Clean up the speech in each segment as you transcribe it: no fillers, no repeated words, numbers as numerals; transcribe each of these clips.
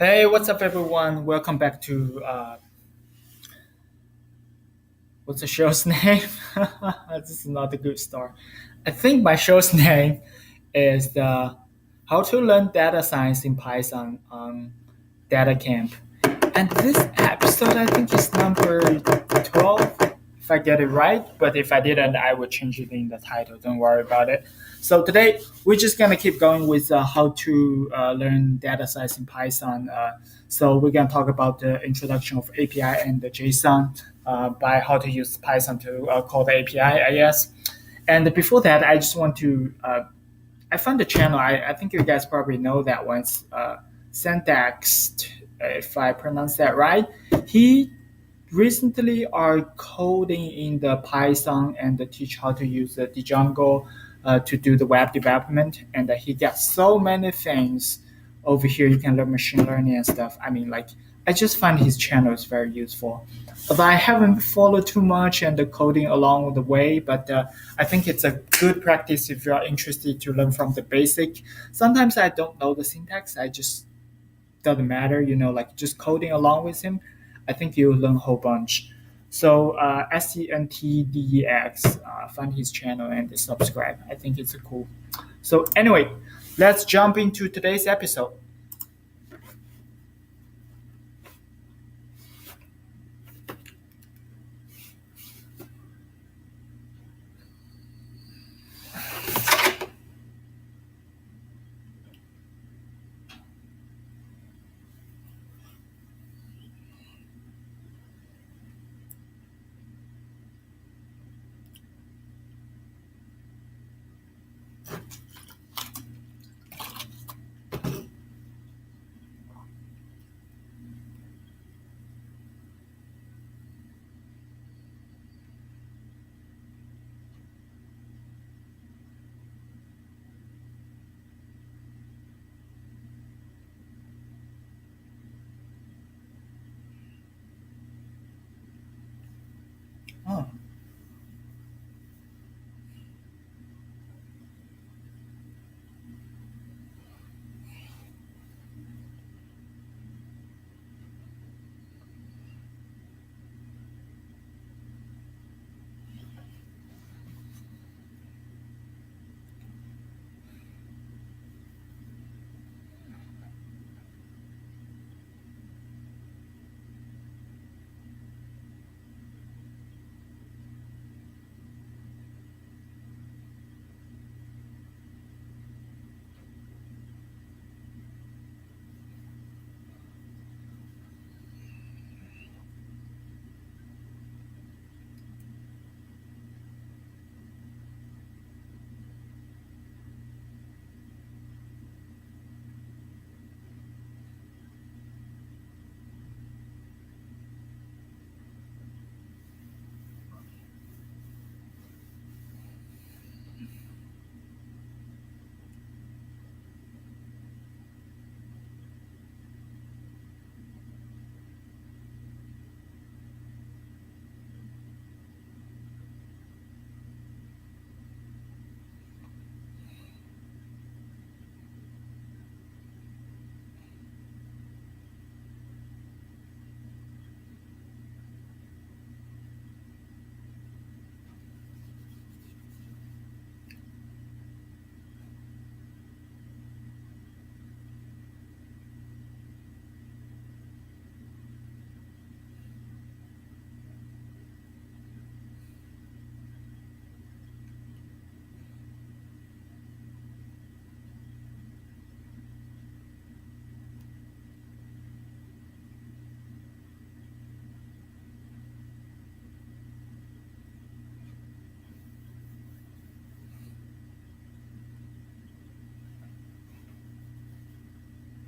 Hey, what's up, everyone? Welcome back to what's the show's name? This is not a good start. I think my show's name is the How to Learn Data Science in Python on Data Camp. And this episode, I think, is number 12, if I get it right. But if I didn't, I will change it in the title. Don't worry about it. So today, we're just going to keep going with how to learn data science in Python. So we're going to talk about the introduction of API and the Json by how to use Python to call the API, I guess. And before that, I just want to I found the channel. I think you guys probably know that once. Syntax, if I pronounce that right. He recently are coding in the Python and teach how to use the Django to do the web development. And he got so many things over here. You can learn machine learning and stuff. I mean, like, I just find his channel is very useful. But I haven't followed too much and the coding along the way, but I think it's a good practice if you are interested to learn from the basic. Sometimes I don't know the syntax. I just doesn't matter, like just coding along with him. I think you'll learn a whole bunch. So SENTDEX, find his channel and subscribe. I think it's cool. So anyway, let's jump into today's episode. Oh.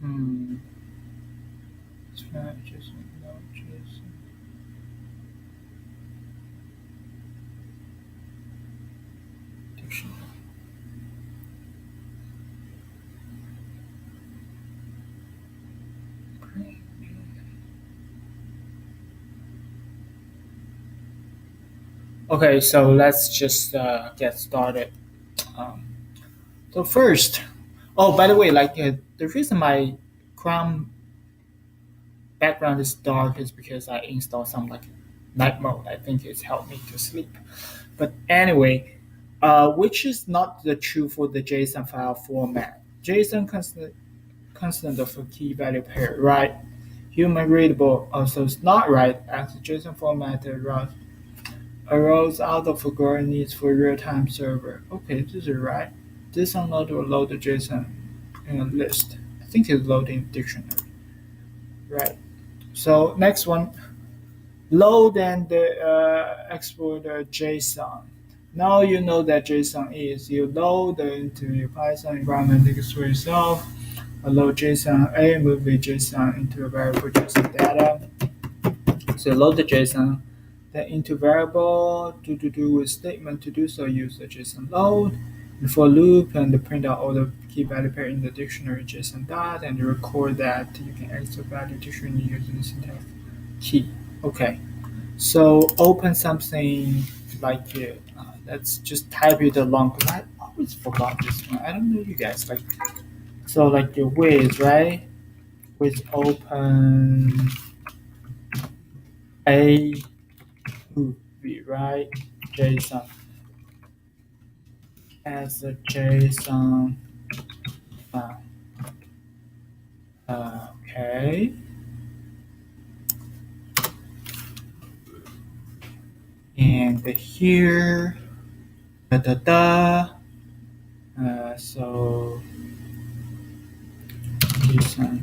Hmm. Strategies and knowledges. Dictionary. Okay, so let's just get started. Um, so first, oh, by the way, like the reason my Chrome background is dark is because I installed some like night mode. I think it's helped me to sleep. But anyway, which is not the true for the JSON file format. JSON constant of a key value pair, right? Human readable also is not right as the JSON format arose out of a growing needs for real-time server. Okay, this is right. This unload will load the JSON in a list. I think it's loading dictionary. Right. So next one, load and export JSON. Now you know that JSON is. You load into your Python environment for yourself. Load JSON A, move the JSON into a variable JSON data. So load the JSON, then into variable to do with statement to do so use the JSON load, and for loop and print out all the key value pair in the dictionary JSON dot and record that you can extract value dictionary using the syntax key. Okay, so open something like let's just type it along because I always forgot this one. I don't know you guys like so like the with right with open a movie right JSON as a JSON file. Okay, and here da da da. So JSON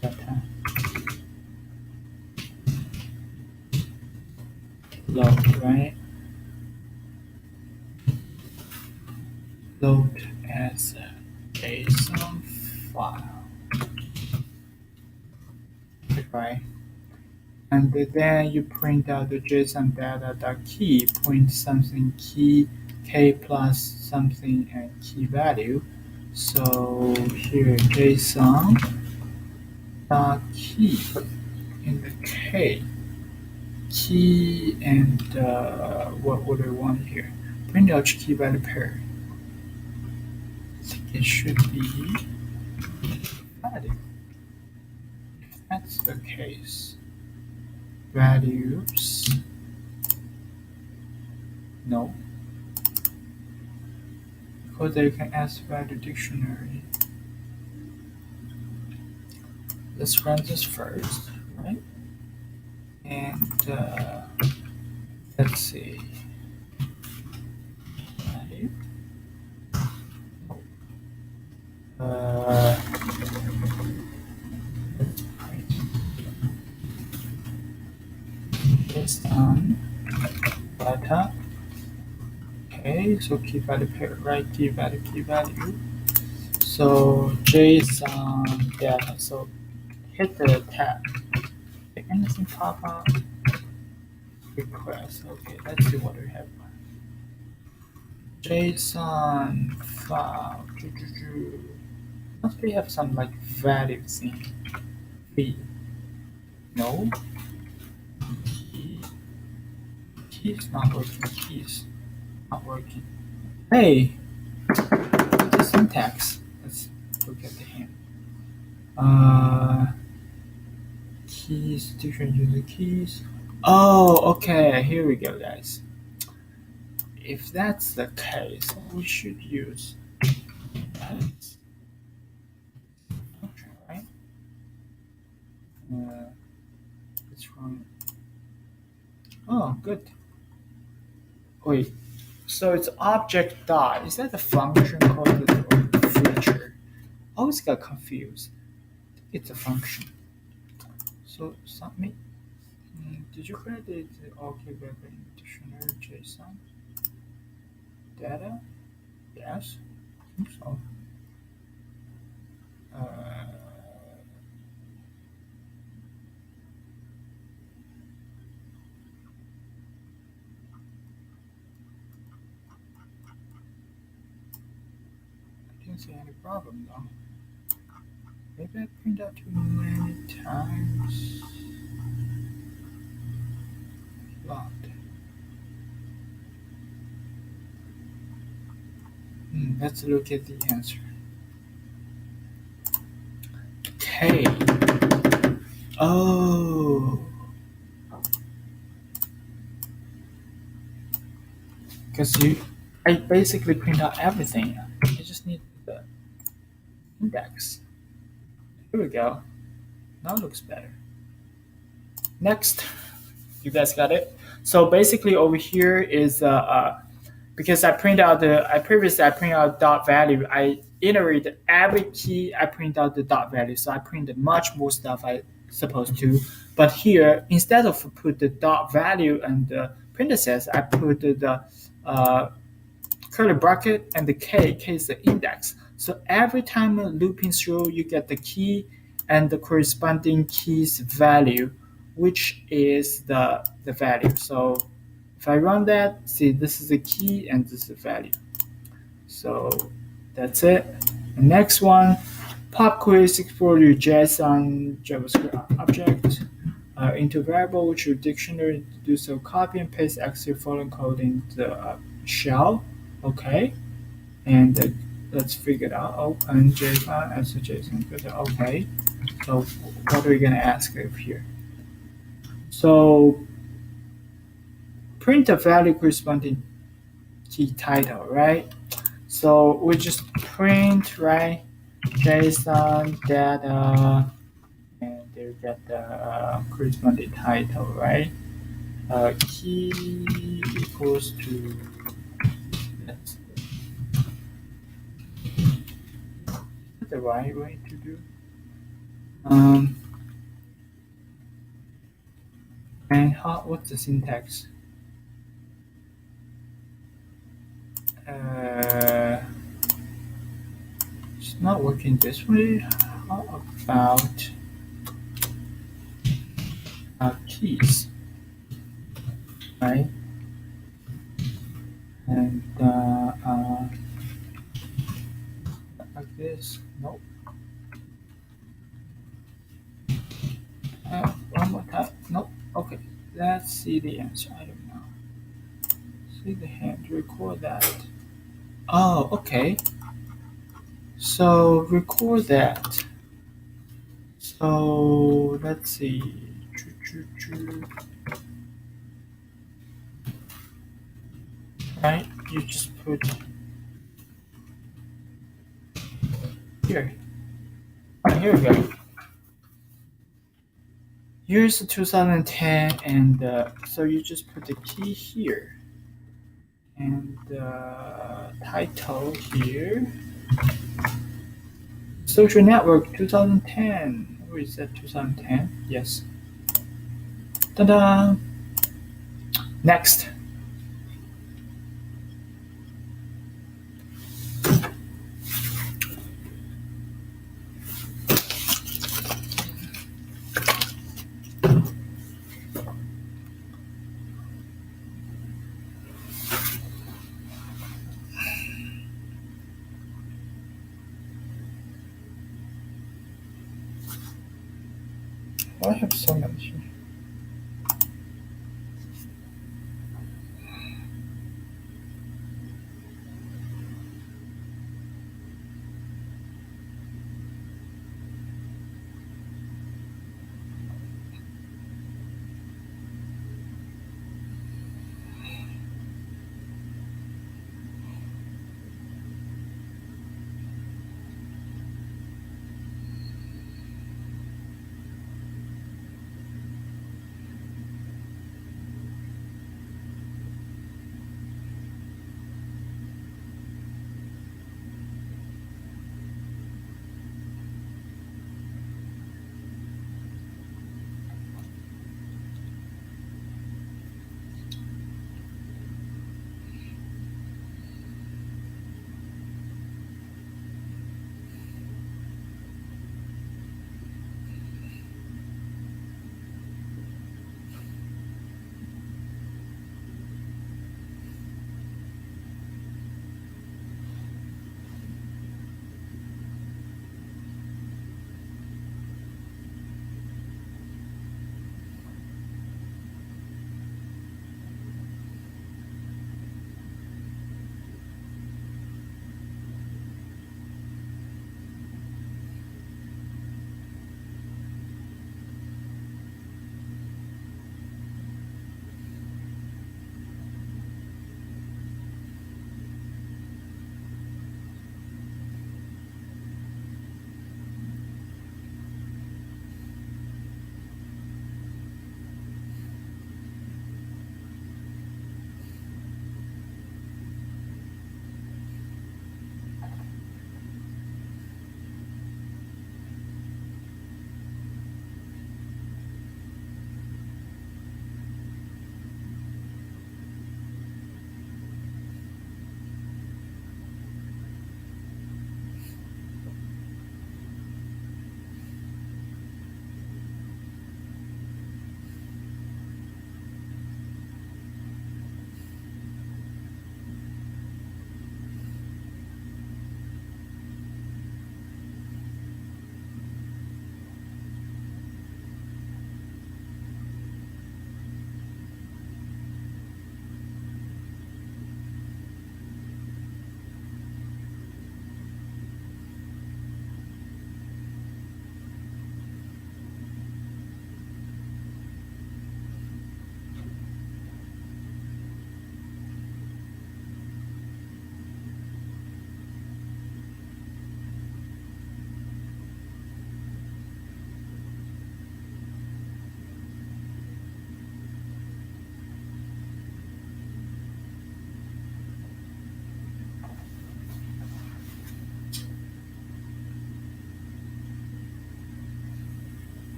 data load right load as a JSON file right. And then you print out the JSON data dot key, print something key, k plus something and key value. So here JSON dot key in the key and what would I want here? Print out key value pair. I think it should be value. If that's the case, values. No. Because you can ask value dictionary. Let's run this first, right? And let's see. Value. Let's print this on data. Okay, so key value pair, right? Key value. So JSON data. So hit the tab. Did anything pop up? Request. Okay, let's see what we have. JSON file. Must we have some like values in V? No. Keys not working. Keys not working. Hey, the syntax. Let's look at the hint. Keys, different user keys. Oh, okay. Here we go, guys. If that's the case, we should use that function, right? It's wrong. Oh, good. Wait. So it's object dot. Is that the function called the feature? I always got confused. It's a function. So submit. Did you create the OK web in dictionary JSON data? Yes. I think so. I didn't see any problem though. Maybe I print out too many times. Locked. Let's look at the answer. Okay. Oh, because I basically print out everything. I just need the index. Here we go. Now it looks better. Next, you guys got it. So basically, over here is because I previously I print out dot value. I iterate every key. I print out the dot value. So I printed much more stuff I supposed to. But here, instead of put the dot value and the printer says, I put the uh, curly bracket and the k is the index. So every time looping through, you get the key and the corresponding key's value, which is the value. So if I run that, see this is the key and this is the value. So that's it. The next one, pop quiz, explore your JSON JavaScript object into variable which your dictionary to do so. Copy and paste execute following code in the shell. Okay, and let's figure it out. Open JSON as a JSON. Okay, so what are we gonna ask over here? So print the value corresponding key title, right? So we just print, right, JSON data, and they get the corresponding title, right? Key equals to, that's the right way to do. Um, and what's the syntax? Uh, it's not working this way. How about keys, right? And like this. Nope. One more time. Nope. Okay. Let's see the answer. I don't know. See the hand. Record that. Oh, okay. So record that. So let's see. Right? You just put here. Here we go. Here's the 2010, and so you just put the key here, and the title here. Social network 2010. Where is that 2010? Yes. Ta-da! Next. I have so many here.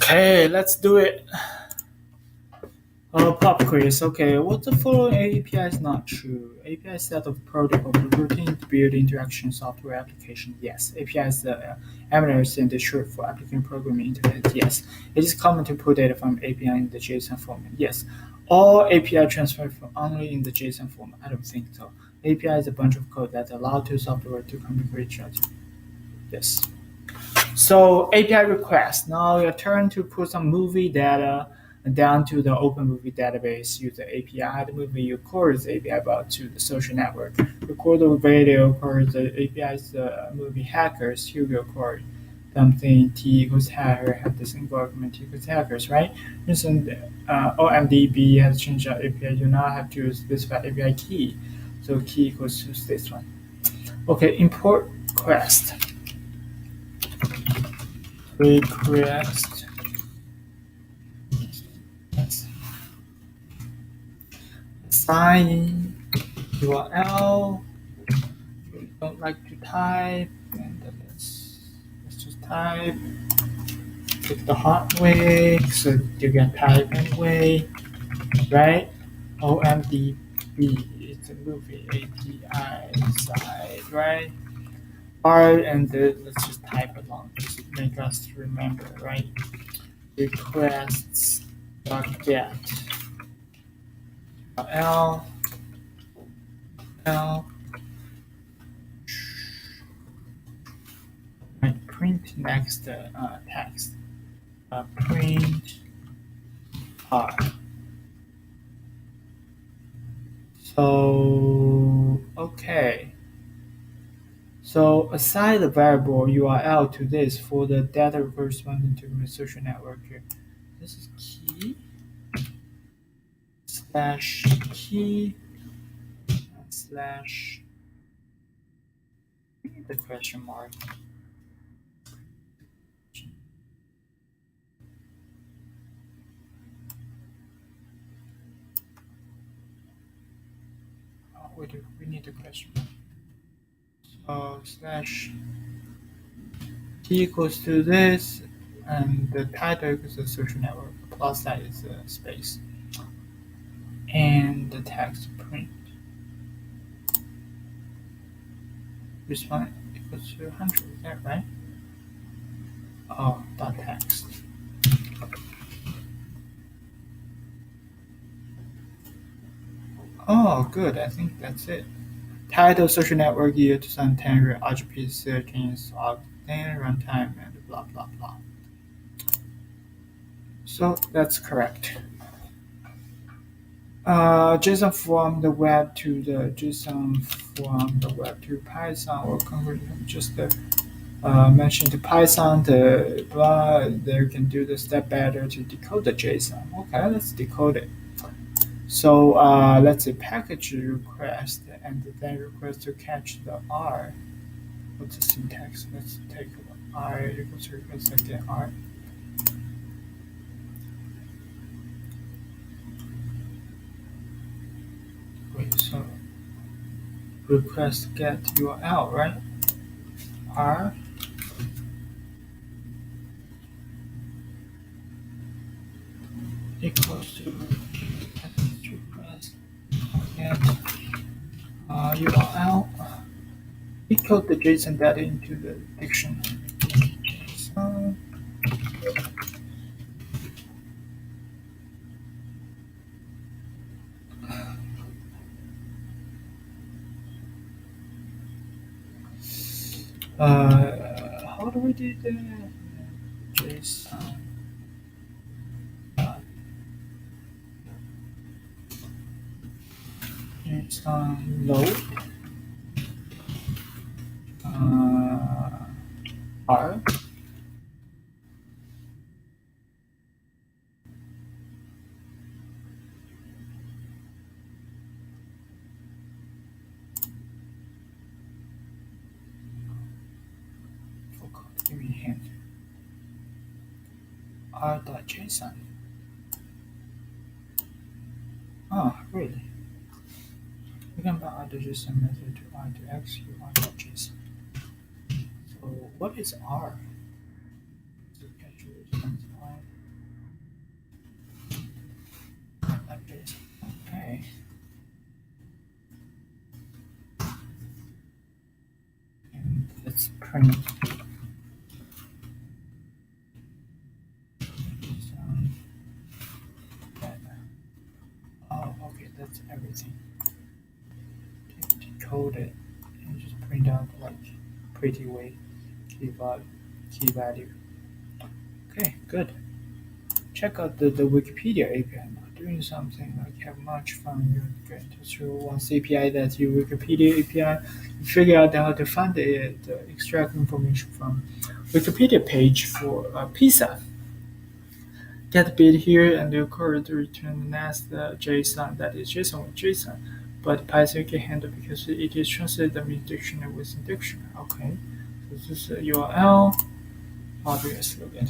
Okay, let's do it. Pop quiz. Okay, what the following API is not true? API set of protocol routine to build interaction software application. Yes. API is the eminence and the short for application programming interface. Yes. It is common to put data from API in the JSON format. Yes. All API transfer from only in the JSON format. I don't think so. API is a bunch of code that allow two software to communicate with each other. Yes. So API request. Now your turn to put some movie data down to the open movie database. Use the API. The movie you call the API about to the social network. Record the video call the API's movie hackers. Here will call something T equals hacker have the single argument T equals hackers, right? Since OMDB has changed our API, you now have to specify API key. So key equals to this one. Okay, import request. Request. Assign URL. You don't like to type, and let's just type. Pick the hard way, so you can type anyway, right? OMDB is a movie API side, right? And let's just type along, just make us remember, right? Requests get L L right, print next text print R. So okay. So assign the variable URL to this for the data corresponding to the social network here. This is key slash key slash the question mark. Oh, we need the question mark. So slash key equals to this, and the title equals the social network. Plus that is a space, and the text print. This one equals to 100. Is that right? Oh, dot text. Oh, good. I think that's it. Title social network year 2010 RGB settings then runtime and blah blah blah. So that's correct. JSON from the web to the JSON from the web to Python or conversion. Just mention to Python the blah. They can do the step better to decode the JSON. Okay, let's decode it. So let's say package request and then request to catch the R. What's the syntax? Let's take a look. R equals to request again R. Wait, so request get URL, right? R equals to request get URL. Equal the JSON data into the dictionary. JSON. How do we do the JSON? JSON load R. Give me a hint. R.json. Oh, really? We can bind R.json method to R to X U R.json. So what is R? So catch response R. print. Oh, okay, that's everything. Decode it and just print out like pretty way key value. Okay, good. Check out the Wikipedia API. Not doing something like have much fun. You're going through one API that's your Wikipedia API. You figure out how to find it, extract information from Wikipedia page for pizza. Get bit here and the code to return the next JSON that is JSON with JSON. But Python can handle because it is translated the means dictionary within dictionary. Okay, so this is a URL. Obviously, okay.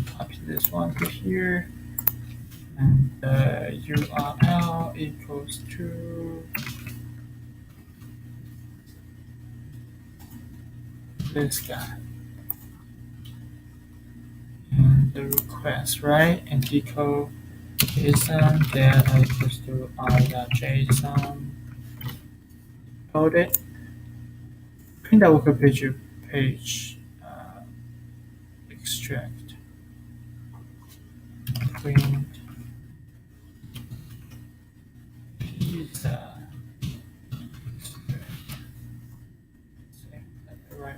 Copy this one to here, and URL equals to this guy. And the request, right? And decode JSON data equals to r.json. Code it. Print out Wikipedia page. Extract. Print pizza. Right.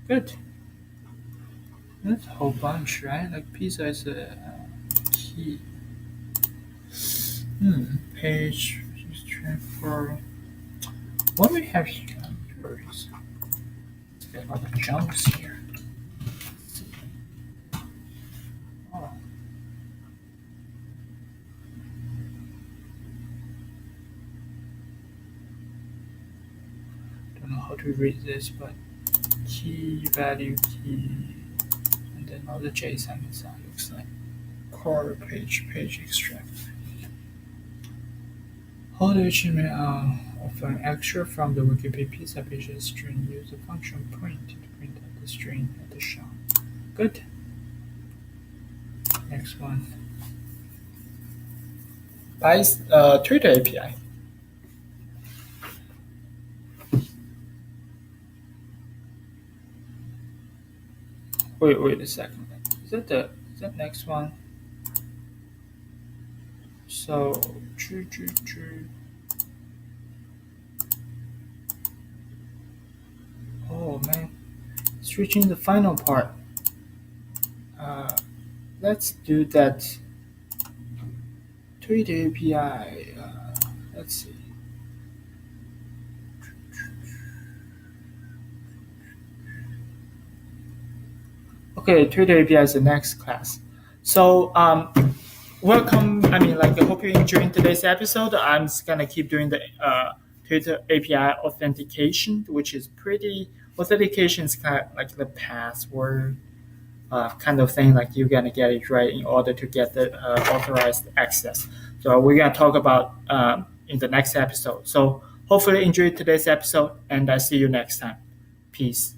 Good. That's a whole bunch, right? Like pizza is a key. Page transfer. What do we have here? Let's get a lot of jumps here. Oh. Don't know how to read this, but key value key, and then all the JSON inside looks like core page extract. How the HTML of an extract from the Wikipedia pizza page string use the function print to print out the string at the shop. Good. Next one. Twitter API. Wait a second. Is that next one? So oh man, it's reaching the final part. Let's do that. Twitter API. Let's see. Okay, Twitter API is the next class. So welcome. I mean, like, I hope you enjoyed today's episode. I'm just gonna keep doing the Twitter API authentication, which is pretty. Authentication is kind of like the password kind of thing. Like you're gonna get it right in order to get the authorized access. So we're gonna talk about in the next episode. So hopefully enjoy today's episode, and I see you next time. Peace.